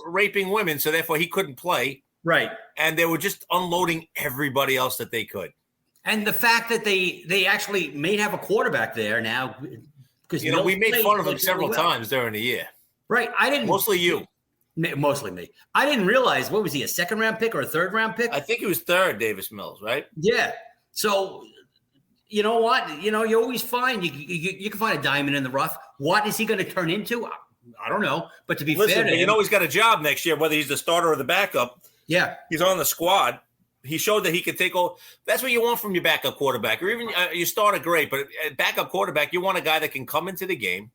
raping women, so therefore he couldn't play. Right. And they were just unloading everybody else that they could. And the fact that they actually may have a quarterback there now, because we made fun of him several times during the year. Right. Mostly you. Mostly me. I didn't realize, what was he, a second-round pick or a third-round pick? I think he was third, Davis Mills, right? Yeah. So, you know what? You always find you can find a diamond in the rough. What is he going to turn into? I don't know. But to be fair to him, he's got a job next year, whether he's the starter or the backup. Yeah. He's on the squad. He showed that he could take over. That's what you want from your backup quarterback. Or even your starter, great. But backup quarterback, you want a guy that can come into the game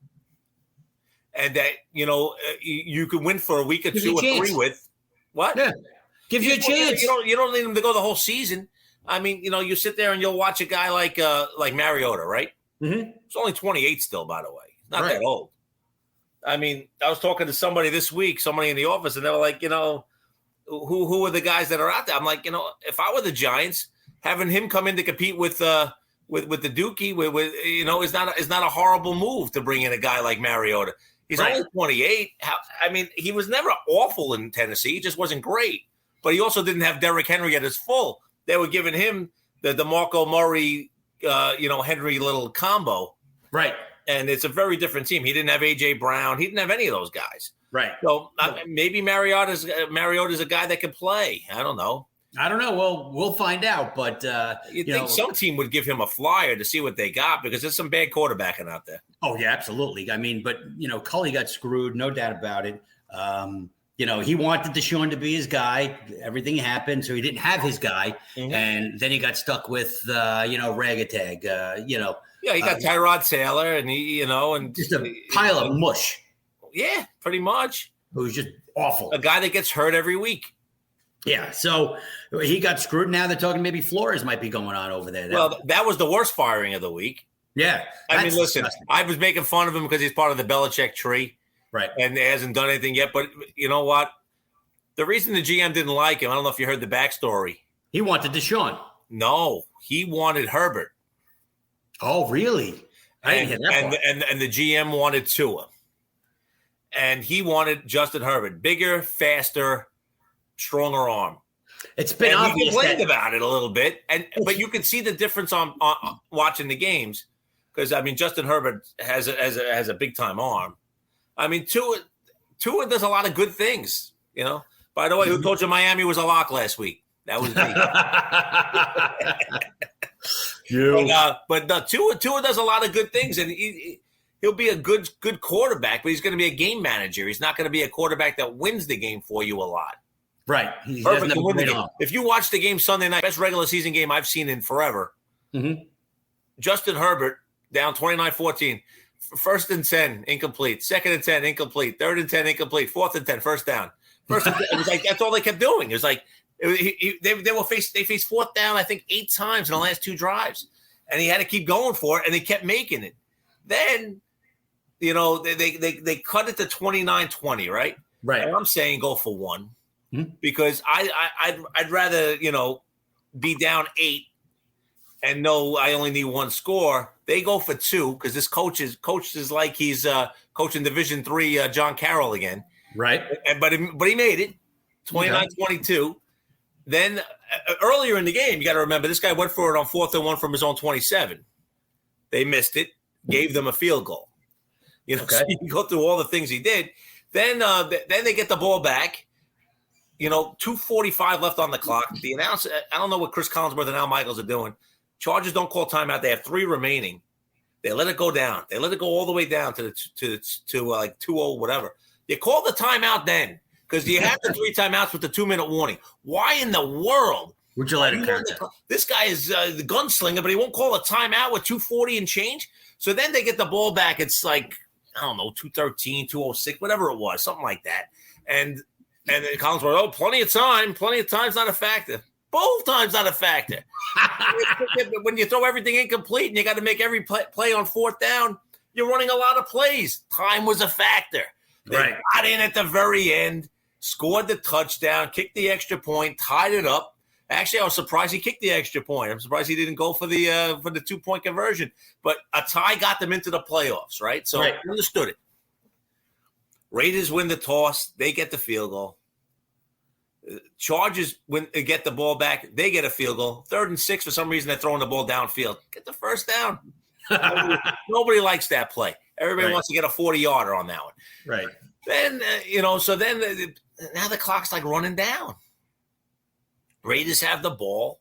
and that, you can win for a week or two or three with. What? Yeah. Gives you a chance. You don't need him to go the whole season. I mean, you sit there and you'll watch a guy like Mariota, right? Mm-hmm. He's only 28 still, by the way. He's not that old. I mean, I was talking to somebody this week, somebody in the office, and they were like, who are the guys that are out there? I'm like, if I were the Giants, having him come in to compete with the Dookie, is not a horrible move to bring in a guy like Mariota. He's only 28. He was never awful in Tennessee. He just wasn't great. But he also didn't have Derrick Henry at his full. They were giving him the DeMarco Murray, Henry little combo. Right. And it's a very different team. He didn't have A.J. Brown. He didn't have any of those guys. Right. So maybe Mariota's a guy that can play. I don't know. Well, we'll find out. But you'd think some team would give him a flyer to see what they got, because there's some bad quarterbacking out there. Oh, yeah, absolutely. But Culley got screwed, no doubt about it. He wanted Deshaun to be his guy. Everything happened, so he didn't have his guy. Mm-hmm. And then he got stuck with, Ragatag, Yeah, he got Tyrod Taylor, and and just a pile of mush. Yeah, pretty much. It was just awful. A guy that gets hurt every week. Yeah, so he got screwed. Now they're talking maybe Flores might be going on over there. Well, that was the worst firing of the week. Yeah. Listen, disgusting. I was making fun of him because he's part of the Belichick tree. Right. And he hasn't done anything yet. But you know what? The reason the GM didn't like him, I don't know if you heard the backstory. He wanted Deshaun. No, he wanted Herbert. Oh, really? I didn't hear that part. And the GM wanted Tua. And he wanted Justin Herbert. Bigger, faster, stronger arm. It's been obvious. He complained about it a little bit. But you can see the difference on watching the games. Because, Justin Herbert has a big-time arm. Tua does a lot of good things, By the way, who told you Miami was a lock last week? That was me. But Tua does a lot of good things, and he'll be a good quarterback, but he's going to be a game manager. He's not going to be a quarterback that wins the game for you a lot. Right. Perfect to win the game. If you watch the game Sunday night, best regular season game I've seen in forever, Justin Herbert down 29-14. First and 10, incomplete. Second and 10, incomplete. Third and 10, incomplete. Fourth and 10, first down. It was like that's all they kept doing. It was like they faced fourth down, I think 8 times in the last 2 drives, and he had to keep going for it, and they kept making it. Then, they cut it to 29-20, right? Right. And I'm saying go for 1 because I'd rather be down 8 and know I only need 1 score. They go for 2 because this coach is like he's coaching Division III John Carroll again. Right. But he made it 29-22. Then earlier in the game, you got to remember this guy went for it on 4th and 1 from his own 27. They missed it, gave them a field goal. So you can go through all the things he did. Then they get the ball back. 2:45 left on the clock. The announcer, I don't know what Chris Collinsworth and Al Michaels are doing. Chargers don't call timeout. They have 3 remaining. They let it go down. They let it go all the way down to like 2-0, whatever. You call the timeout then because you have the 3 timeouts with the 2-minute warning. Why in the world would you let it count? This guy is the gunslinger, but he won't call a timeout with 2:40 and change. So then they get the ball back. It's like, I don't know, 2:13, 2:06, whatever it was, something like that. And then Collinsworth, plenty of time. Plenty of time's not a factor. Both times not a factor. When you throw everything incomplete and you got to make every play on 4th down, you're running a lot of plays. Time was a factor. They got in at the very end, scored the touchdown, kicked the extra point, tied it up. Actually, I was surprised he kicked the extra point. I'm surprised he didn't go for the 2-point conversion. But a tie got them into the playoffs, right? So I understood it. Raiders win the toss. They get the field goal. Chargers get the ball back. They get a field goal. 3rd and 6, for some reason, they're throwing the ball downfield. Get the first down. Nobody likes that play. Everybody wants to get a 40-yarder on that one. Right. Then, now the clock's like running down. Raiders have the ball.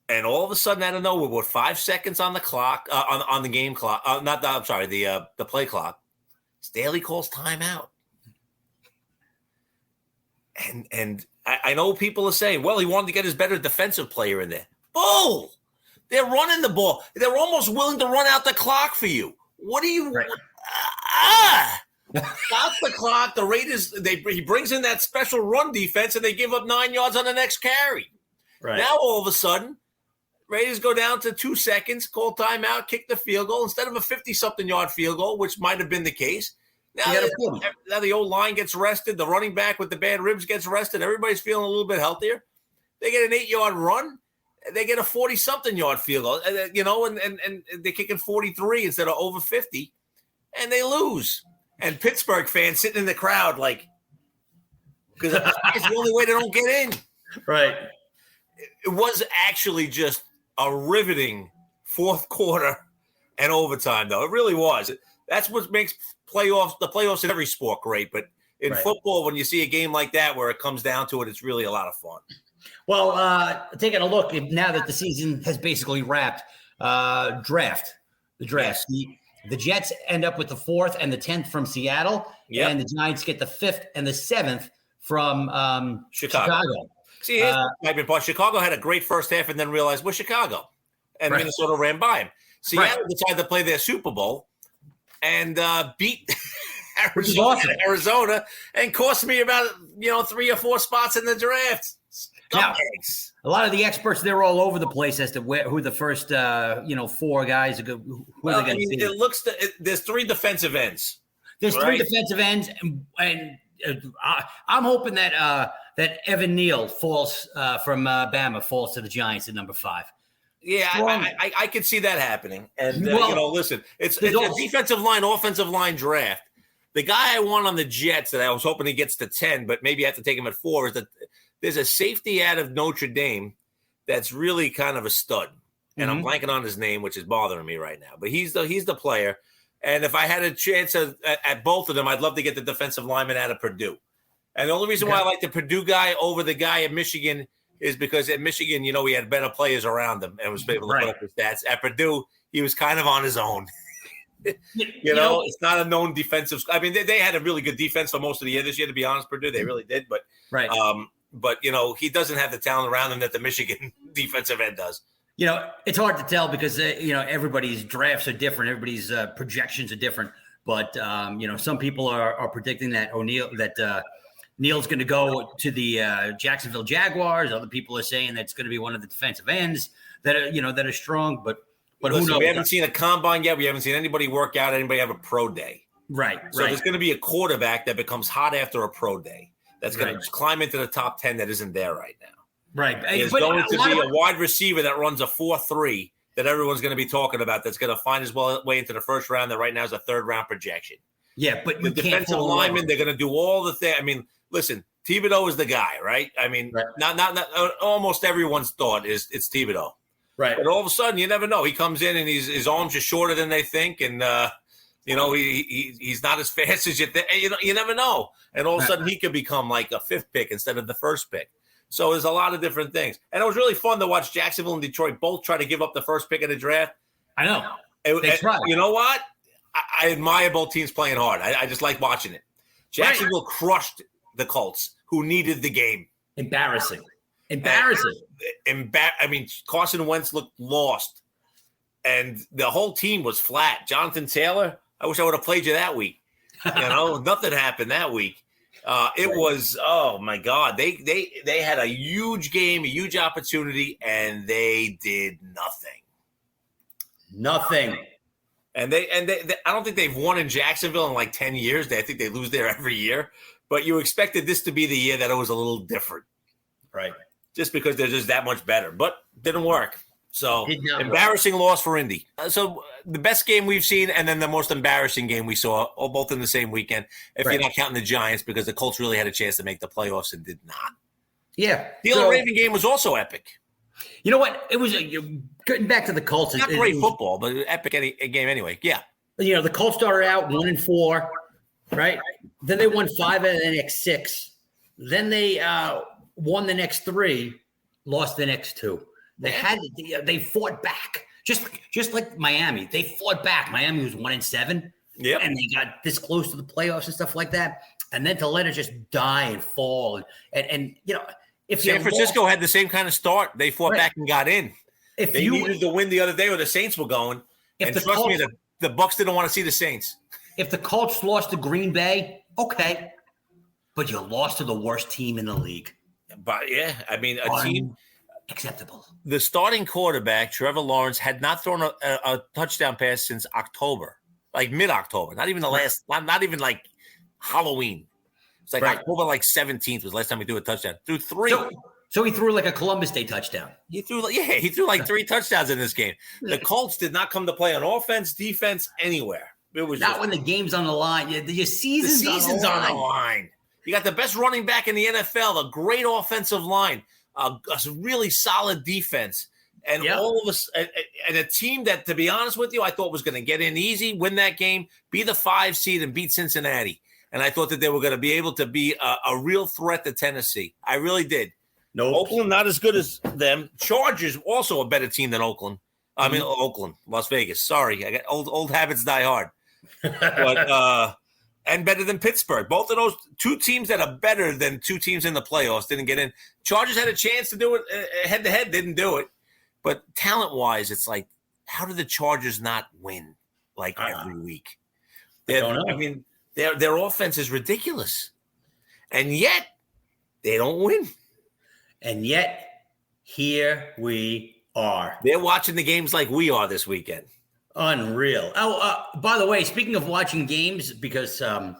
And all of a sudden, out of nowhere, with 5 seconds on the clock, on the game clock, the play clock, Staley calls timeout. And I know people are saying, well, he wanted to get his better defensive player in there. Bull! They're running the ball. They're almost willing to run out the clock for you. What do you Stop the clock. The Raiders, he brings in that special run defense, and they give up 9 yards on the next carry. Right. Now, all of a sudden, Raiders go down to 2 seconds, call timeout, kick the field goal. Instead of a 50-something yard field goal, which might have been the case, now the old line gets rested. The running back with the bad ribs gets rested. Everybody's feeling a little bit healthier. They get an 8-yard run. They get a 40-something yard field goal, and they're kicking 43 instead of over 50, and they lose. And Pittsburgh fans sitting in the crowd because it's the only way they don't get in. Right. It was actually just a riveting fourth quarter and overtime, though. It really was. That's what makes the playoffs in every sport great. But in football, when you see a game like that where it comes down to it, it's really a lot of fun. Well, taking a look now that the season has basically wrapped, the draft. Yes. The Jets end up with the 4th and the 10th from Seattle, and the Giants get the 5th and the 7th from Chicago. See, Chicago had a great first half and then realized we're Chicago, and Minnesota ran by him. Seattle decided to play their Super Bowl and beat Arizona and cost me about 3 or 4 spots in the draft. Now, a lot of the experts, they're all over the place as to who the first 4 guys are going to be. There's 3 defensive ends. There's 3 defensive ends, and I'm hoping that Evan Neal falls from Bama falls to the Giants at number 5. Yeah, I could see that happening. And listen, it's a defensive line, offensive line draft. The guy I want on the Jets that I was hoping he gets to 10, but maybe I have to take him at 4 is that there's a safety out of Notre Dame that's really kind of a stud. And I'm blanking on his name, which is bothering me right now. But he's the player. And if I had a chance at both of them, I'd love to get the defensive lineman out of Purdue. And the only reason why I like the Purdue guy over the guy at Michigan is because at Michigan, he had better players around him and was able to put up his stats. At Purdue, he was kind of on his own. It's not a known defensive. I mean, they had a really good defense for most of the year this year, to be honest, Purdue. They really did. But he doesn't have the talent around him that the Michigan defensive end does. It's hard to tell because, everybody's drafts are different. Everybody's projections are different. But, some people are predicting that Neal's going to go to the Jacksonville Jaguars. Other people are saying that's going to be one of the defensive ends that are strong. But listen, who knows? We haven't seen a combine yet. We haven't seen anybody work out, anybody have a pro day. Right. So there's going to be a quarterback that becomes hot after a pro day. That's going to climb into the top 10 that isn't there right now. Right. There's going to be a wide receiver that runs a 4.3 that everyone's going to be talking about that's going to find his way into the first round that right now is a 3rd-round projection. Yeah, but the defensive linemen, they're going to do all the things. I mean, listen, Thibodeau is the guy, right? I mean, not almost everyone's thought is it's Thibodeau. Right. But all of a sudden, you never know. He comes in and his arms are shorter than they think, and he's not as fast as you think. You never know. And all of a sudden, he could become like a 5th pick instead of the 1st pick. So there's a lot of different things. And it was really fun to watch Jacksonville and Detroit both try to give up the 1st pick of the draft. I know. They tried. You know what? I admire both teams playing hard. I just like watching it. Jacksonville crushed the Colts, who needed the game. Embarrassing. I mean, Carson Wentz looked lost. And the whole team was flat. Jonathan Taylor, I wish I would have played you that week. Nothing happened that week. It was, oh my God. They had a huge game, a huge opportunity, and they did nothing. And they I don't think they've won in Jacksonville in like 10 years. I think they lose there every year. But you expected this to be the year that it was a little different. Right. Just because they're just that much better. But didn't work. So Did not work. embarrassing loss for Indy. So the best game we've seen, and then the most embarrassing game we saw, all both in the same weekend. If Right. you're not counting the Giants, because the Colts really had a chance to make the playoffs and did not. Yeah. The Raven game was also epic. You know what? It was getting back to the Colts. Not great football, but epic game anyway. Yeah. You know, the Colts started out 1-4, right? Then they won 5 out of the next 6. Then they won the next 3, lost the next 2. They fought back, just like Miami. They fought back. Miami was 1-7, and they got this close to the playoffs and stuff like that. And then to let it just die and fall, and you know, if San Francisco had the same kind of start, they fought back and got in. If they needed the win the other day, where the Saints were going, and trust me, the Bucs didn't want to see the Saints. If the Colts lost to Green Bay, okay, but you lost to the worst team in the league. But yeah, I mean, a team. Acceptable. The starting quarterback, Trevor Lawrence, had not thrown a touchdown pass since October, like mid-October. Not even not even like Halloween. It's like October 17th was the last time he threw a touchdown. Threw 3. So he threw like a Columbus Day touchdown. He threw like 3 touchdowns in this game. The Colts did not come to play on offense, defense, anywhere. It was not when the game's on the line. Your season's on the line. You got the best running back in the NFL, a great offensive line. A really solid defense, and all of us, and a team that, to be honest with you, I thought was going to get in easy, win that game, be the 5 seed, and beat Cincinnati. And I thought that they were going to be able to be a real threat to Tennessee. I really did. No, Oakland not as good as them. Chargers also a better team than Oakland. I mean Oakland, Las Vegas. Sorry, I got old habits die hard. But and better than Pittsburgh. Both of those 2 teams that are better than 2 teams in the playoffs didn't get in. Chargers had a chance to do it head-to-head, didn't do it. But talent-wise, it's like, how did the Chargers not win every week? I don't know. I mean, their offense is ridiculous. And yet, they don't win. And yet, here we are. They're watching the games like we are this weekend. Unreal. Oh, by the way, speaking of watching games, because now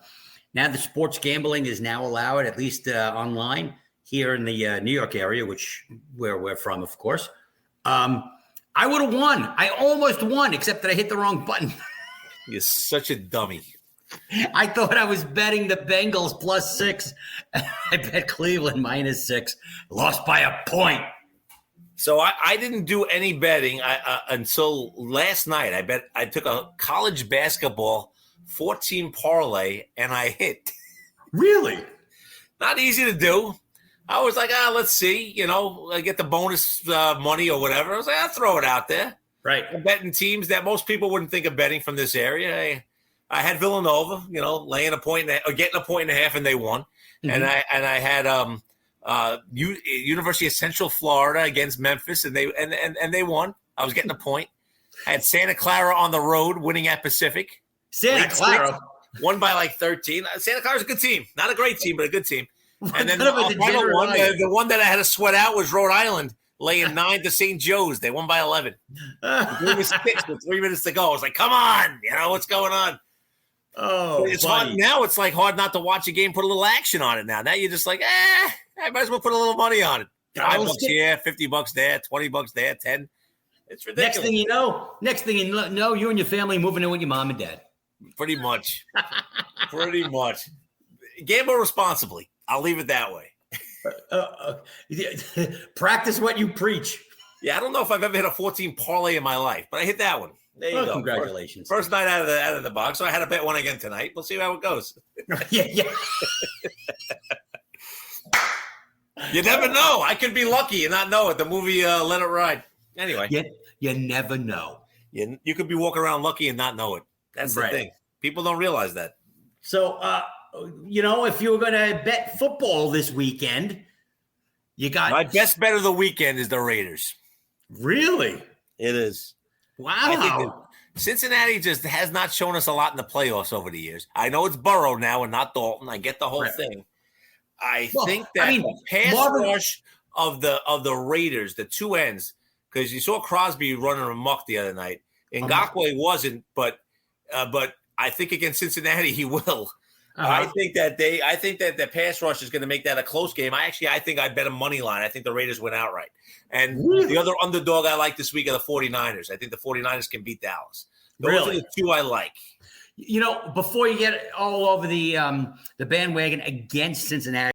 the sports gambling is now allowed, at least online here in the New York area, where we're from, of course. I would have won. I almost won, except that I hit the wrong button. You're such a dummy. I thought I was betting the Bengals +6. I bet Cleveland -6. Lost by a point. So I didn't do any betting until last night. I took a college basketball 14 parlay and I hit. Really? Not easy to do. I was like, let's see. I get the bonus money or whatever. I was like, I'll throw it out there. Right. I'm betting teams that most people wouldn't think of betting from this area. I had Villanova, laying a point or getting a point and a half, and they won. Mm-hmm. And I had University of Central Florida against Memphis, and they won. I was getting a point. I had Santa Clara on the road, winning at Pacific. Santa Clara won by 13. Santa Clara's a good team, not a great team, but a good team. And then the one that I had to sweat out was Rhode Island, laying 9 to St. Joe's. They won by 11. It was 6 with 3 minutes to go. I was like, come on, what's going on? Oh, it's hard now. It's hard not to watch a game, put a little action on it now. Now you're just like, I might as well put a little money on it. $5 here, $50 there, $20 there, 10. It's ridiculous. Next thing you know, you and your family moving in with your mom and dad. Pretty much. Gamble responsibly. I'll leave it that way. Practice what you preach. Yeah, I don't know if I've ever hit a 14 parlay in my life, but I hit that one. There you go. Congratulations. First night out of the box. So I had to bet one again tonight. We'll see how it goes. Yeah. You never know. I could be lucky and not know it. The movie Let It Ride. Anyway. You never know. You could be walking around lucky and not know it. That's the thing. People don't realize that. So, if you were going to bet football this weekend, you got... My best bet of the weekend is the Raiders. Really? It is. Wow. Cincinnati just has not shown us a lot in the playoffs over the years. I know it's Burrow now and not Dalton. I get the whole thing. I think that the pass rush of the Raiders, the two ends, because you saw Crosby running amok the other night. Ngakoue wasn't, but I think against Cincinnati he will. I think that the pass rush is going to make that a close game. I think I bet a money line. I think the Raiders win outright. And the other underdog I like this week are the 49ers. I think the 49ers can beat Dallas. Those are the two I like. Before you get all over the bandwagon against Cincinnati,